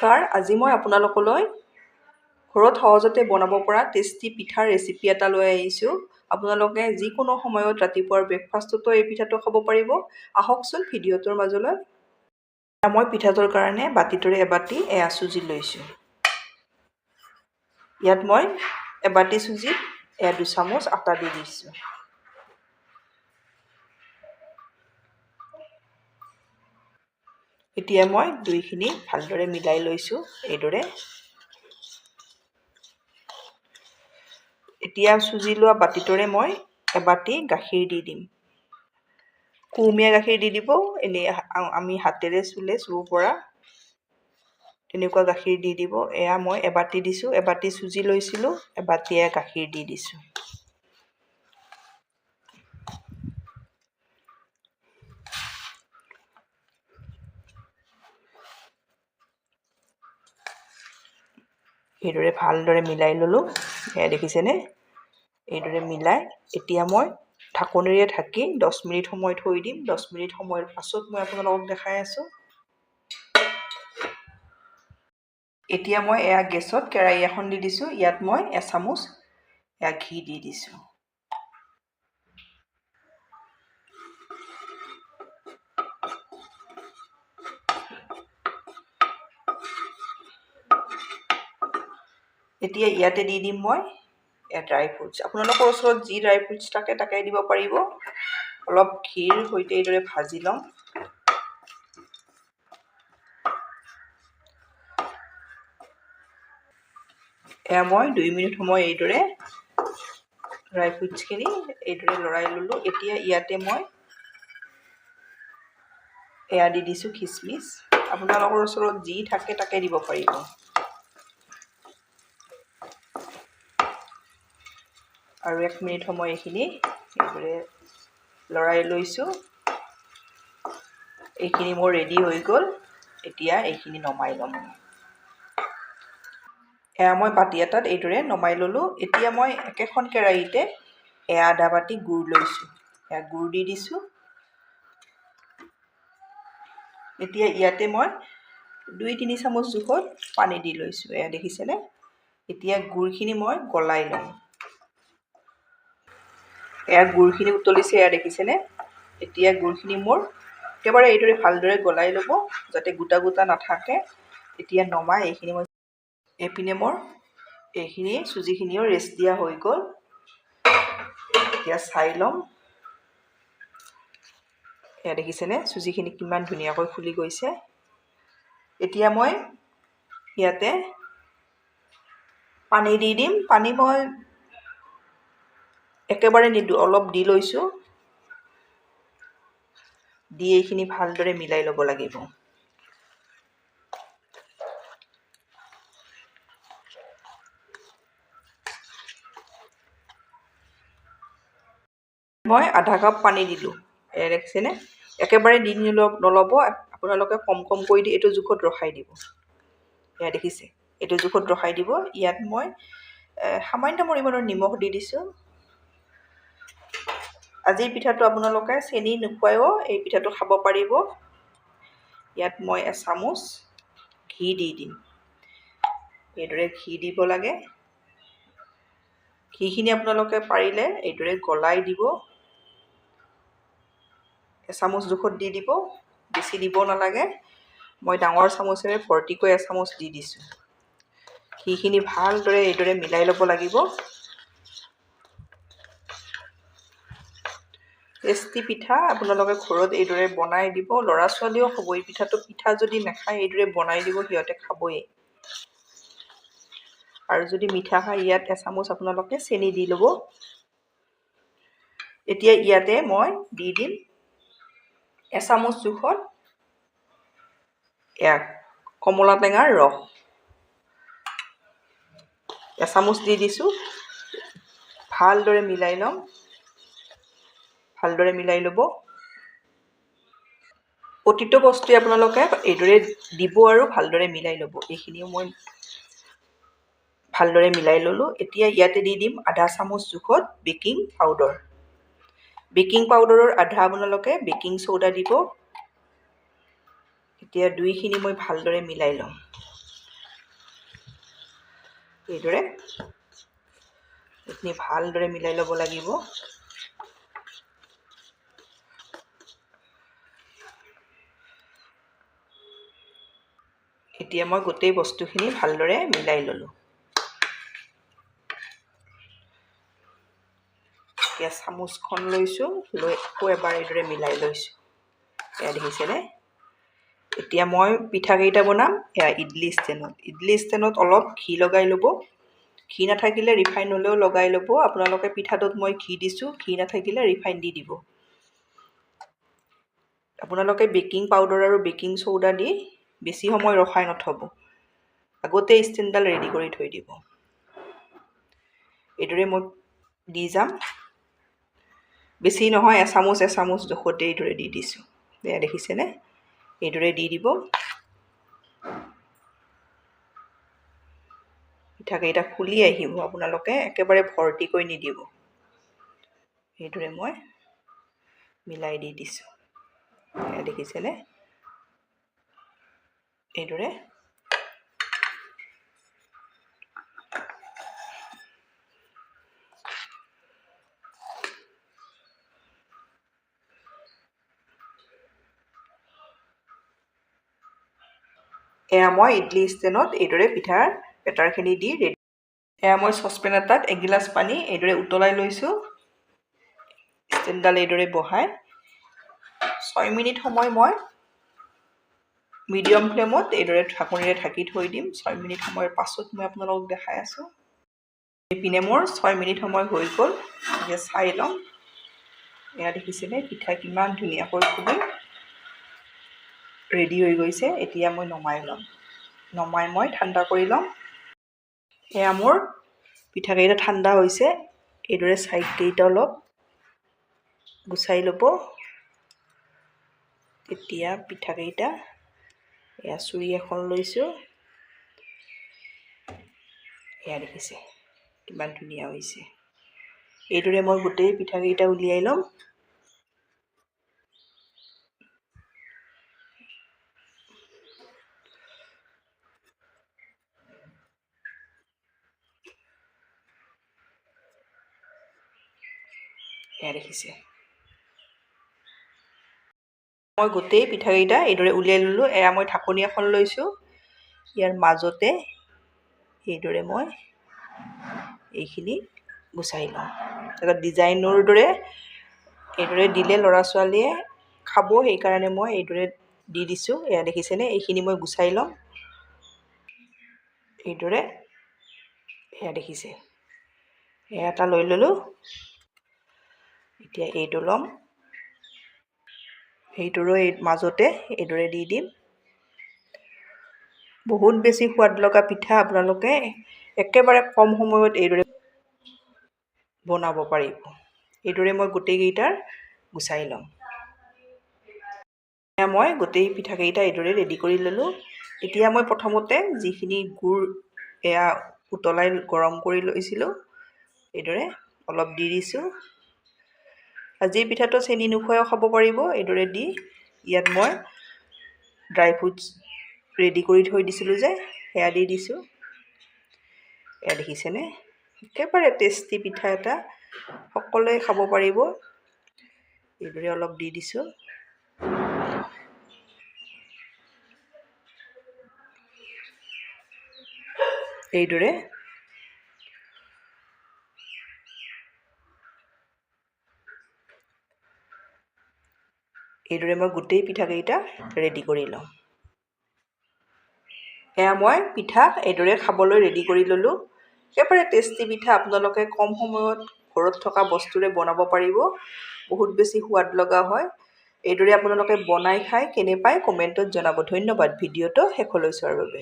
নমস্কাৰ, আজি মই আপোনালোকলৈ ঘৰত সহজতে বনাব পৰা টেষ্টি পিঠাৰ ৰেচিপি এটা লৈ আহিছোঁ। আপোনালোকে যিকোনো সময়ত ৰাতিপুৱাৰ ব্ৰেকফাষ্টতো এই পিঠাটো খাব পাৰিব। আহকচোন ভিডিঅ'টোৰ মাজলৈ। মই পিঠাটোৰ কাৰণে বাতিটোৰে এবাতি এয়া চুজি লৈছোঁ। ইয়াত মই এবাতি চুজিত 2 চামুচ আটা দি দিছোঁ। এতিয়া মই দুইখিনি ভালদৰে মিলাই লৈছোঁ এইদৰে। এতিয়া চুজি লোৱা বাতিটোৰে মই এবাতি গাখীৰ দি দিম। কুহুমীয়া গাখীৰ দি দিব, এনেই আমি হাতেৰে চুব পৰা তেনেকুৱা গাখীৰ দি দিব। এয়া মই এবাতি দিছোঁ, এবাতি চুজি লৈছিলোঁ, এবাতিয়ে গাখীৰ দি দিছোঁ। এইদৰে ভালদৰে মিলাই ল'লোঁ। এয়া দেখিছেনে? এইদৰে মিলাই এতিয়া মই ঢাকনিৰে ঢাকি 10 মিনিট সময় থৈ দিম। 10 মিনিট সময়ৰ পাছত মই আপোনালোকক দেখাই আছোঁ। এতিয়া মই এয়া গেছত কেৰাহী এখন দি দিছোঁ। ইয়াত মই এচামুচ ঘি দি দিছোঁ। এতিয়া ইয়াতে দি দিম মই ড্ৰাই ফ্ৰুটছ। আপোনালোকৰ ওচৰত যি ড্ৰাই ফ্ৰুটছ থাকে তাকে দিব পাৰিব। অলপ ঘিৰ সৈতে এইদৰে ভাজি ল'ম। এয়া মই 2 মিনিট সময় এইদৰে ড্ৰাই ফ্ৰুটছখিনি এইদৰে লৰাই ল'লোঁ। এতিয়া ইয়াতে মই এয়া দি দিছোঁ খিচমিচ। আপোনালোকৰ ওচৰত যি থাকে তাকে দিব পাৰিব। আৰু 1 মিনিট সময় এইখিনি এইদৰে লৰাই লৈছোঁ। এইখিনি মোৰ ৰেডি হৈ গ'ল। এতিয়া এইখিনি নমাই ল'ম। এয়া মই বাতি এটাত এইদৰে নমাই ল'লোঁ। এতিয়া মই একেখন কেৰাহীতে এয়া আধা বাতি গুড় লৈছোঁ। এয়া গুড় দি দিছোঁ। এতিয়া ইয়াতে মই 2-3 চামুচ জোখত পানী দি লৈছোঁ। এয়া দেখিছেনে? এতিয়া গুড়খিনি মই গলাই ল'ম। এয়া গুড়খিনি উতলিছে, এয়া দেখিছেনে? এতিয়া গুড়খিনি মোৰ একেবাৰে এইদৰে ভালদৰে গলাই ল'ব যাতে গোটা গোটা নাথাকে। এতিয়া নমাই এইখিনি মই এইপিনে মোৰ এইখিনি চুজিখিনিও ৰেষ্ট দিয়া হৈ গ'ল। এতিয়া চাই ল'ম। এয়া দেখিছেনে? চুজিখিনি কিমান ধুনীয়াকৈ ফুলি গৈছে। এতিয়া মই ইয়াতে পানী দি দিম। পানী মই একেবাৰে নিদিওঁ, অলপ দি লৈছোঁ। দি এইখিনি ভালদৰে মিলাই ল'ব লাগিব। মই আধা কাপ পানী দিলোঁ। দেখিছেনে? একেবাৰে দি নল'ব, আপোনালোকে কম কমকৈ দি এইটো জোখত ৰখাই দিব। এয়া দেখিছে? এইটো জোখত ৰখাই দিব। ইয়াত মই সামান্য পৰিমাণৰ নিমখ দি দিছোঁ। আজিৰ পিঠাটো আপোনালোকে চেনি নোখোৱায়ো এই পিঠাটো খাব পাৰিব। ইয়াত মই এচামুচ ঘি দি দিম। এইদৰে ঘি দিব লাগে। ঘিখিনি আপোনালোকে পাৰিলে এইদৰে গলাই দিব। এচামুচ জোখত দি দিব, বেছি দিব নালাগে। মই ডাঙৰ চামুচেৰে ভৰ্তিকৈ এচামুচ দি দিছোঁ। ঘিখিনি ভালদৰে এইদৰে মিলাই ল'ব লাগিব। টেষ্টি পিঠা আপোনালোকে ঘৰত এইদৰে বনাই দিব। ল'ৰা ছোৱালীও খাব এই পিঠাটো। পিঠা যদি নাখায় এইদৰে বনাই দিব, সিহঁতে খাবই। আৰু যদি মিঠা খায় ইয়াত এচামুচ আপোনালোকে চেনি দি ল'ব। এতিয়া ইয়াতে মই দি দিম এচামুচ জোখত কমলা টেঙাৰ ৰস। এচামুচ দি দিছোঁ। ভালদৰে মিলাই ল'ম। ভালদৰে মিলাই ল'ব। প্ৰতিটো বস্তুৱে আপোনালোকে এইদৰে দিব আৰু ভালদৰে মিলাই ল'ব। এইখিনিও মই ভালদৰে মিলাই ল'লোঁ। এতিয়া ইয়াতে দি দিম আধা চামুচ জোখত বেকিং পাউডাৰ। বেকিং পাউডাৰৰ আধা আপোনালোকে বেকিং চ'ডা দিব। এতিয়া দুইখিনি মই ভালদৰে মিলাই ল'ম। এইদৰে এইখিনি ভালদৰে মিলাই ল'ব লাগিব। এতিয়া মই গোটেই বস্তুখিনি ভালদৰে মিলাই ল'লোঁ। এতিয়া চামুচখন লৈছোঁ, লৈ আকৌ এবাৰ এইদৰে মিলাই লৈছোঁ। এয়া দেখিছেনে? এতিয়া মই পিঠাকেইটা বনাম এয়া ইডলি ষ্টেণ্ডত। ইডলি ষ্টেণ্ডত অলপ ঘি লগাই ল'ব। ঘি নাথাকিলে ৰিফাইন হ'লেও লগাই ল'ব। আপোনালোকে পিঠাটোত মই ঘি দিছোঁ, ঘি নাথাকিলে ৰিফাইন দি দিব। আপোনালোকে বেকিং পাউডাৰ আৰু বেকিং চ'ডা দি বেছি সময় ৰখাই নথ'ব, আগতে ষ্টেণ্ডডাল ৰেডি কৰি থৈ দিব। এইদৰে মই দি যাম। বেছি নহয়, এচামুচ জোখতে এইদৰে দি দিছোঁ। এয়া দেখিছেনে? এইদৰে দি দিব। পিঠাকেইটা ফুলি আহিব, আপোনালোকে একেবাৰে ভৰ্তিকৈ নিদিব। এইদৰে মই মিলাই দি দিছোঁ। এয়া দেখিছেনে? এইদৰে এয়া মই ইডলি ষ্টেণ্ডত এইদৰে পিঠাৰ বেটাৰখিনি দি ৰেডি। এয়া মই চচপেন এটাত এগিলাচ পানী এইদৰে উতলাই লৈছোঁ। ষ্টেণ্ডডাল এইদৰে বহাই 6 মিনিট সময় মই মিডিয়াম ফ্লেমত এইদৰে ঢাকনিৰে ঢাকি থৈ দিম। 6 মিনিট সময়ৰ পাছত মই আপোনালোকক দেখাই আছোঁ। এইপিনে মোৰ 6 মিনিট সময় হৈ গ'ল। এতিয়া চাই ল'ম। এয়া দেখিছেনে পিঠা কিমান ধুনীয়াকৈ ফুলি ৰেডি হৈ গৈছে। এতিয়া মই নমাই ল'ম। নমাই মই ঠাণ্ডা কৰি ল'ম। এয়া মোৰ পিঠাকেইটা ঠাণ্ডা হৈছে। এইদৰে ছাইডকেইটা অলপ গুচাই ল'ব। এতিয়া পিঠাকেইটা এয়া চুৰি এখন লৈছোঁ। এয়া দেখিছে কিমান ধুনীয়া হৈছে। এইদৰে মই গোটেই পিঠাকেইটা উলিয়াই ল'ম। এয়া দেখিছে। মই গোটেই পিঠাকেইটা এইদৰে উলিয়াই ল'লোঁ। এয়া মই ঢাকনি এখন লৈছোঁ। ইয়াৰ মাজতে এইদৰে মই এইখিনি গুচাই লওঁ। তাৰপিছত ডিজাইনৰ দৰে এইদৰে দিলে ল'ৰা ছোৱালীয়ে খাব, সেইকাৰণে মই এইদৰে দি দিছোঁ। এয়া দেখিছেনে? এইখিনি মই গুচাই ল'ম এইদৰে। এয়া দেখিছে। এয়া এটা লৈ ল'লোঁ। এতিয়া এইটো ল'ম, সেইটোৰো এই মাজতে এইদৰে দি দিম। বহুত বেছি সোৱাদ লগা পিঠা আপোনালোকে একেবাৰে কম সময়ত এইদৰে বনাব পাৰিব। এইদৰে মই গোটেইকেইটাৰ গুচাই ল'ম। এতিয়া মই গোটেই পিঠাকেইটা এইদৰে ৰেডি কৰি ল'লোঁ। এতিয়া মই প্ৰথমতে যিখিনি গুড় এয়া উতলাই গৰম কৰি লৈছিলোঁ, এইদৰে অলপ দি দিছোঁ। আজিৰ পিঠাটো চেনি নোখোৱাও খাব পাৰিব। এইদৰে দি ইয়াত মই ড্ৰাই ফ্ৰুটছ ৰেডি কৰি থৈ দিছিলোঁ যে, সেয়া দি দিছোঁ। এয়া দেখিছেনে? একেবাৰে টেষ্টি পিঠা এটা, সকলোৱে খাব পাৰিব। এইদৰে অলপ দি দিছোঁ। এইদৰে মই গোটেই পিঠাকেইটা ৰেডি কৰি লওঁ। এয়া মই পিঠা এইদৰে খাবলৈ ৰেডি কৰি ল'লোঁ। একেবাৰে টেষ্টি পিঠা, আপোনালোকে কম সময়ত ঘৰত থকা বস্তুৰে বনাব পাৰিব। বহুত বেছি সোৱাদ লগা হয়। এইদৰে আপোনালোকে বনাই খাই কেনে পায় কমেণ্টত জনাব। ধন্যবাদ ভিডিঅ'টো শেষলৈ চোৱাৰ বাবে।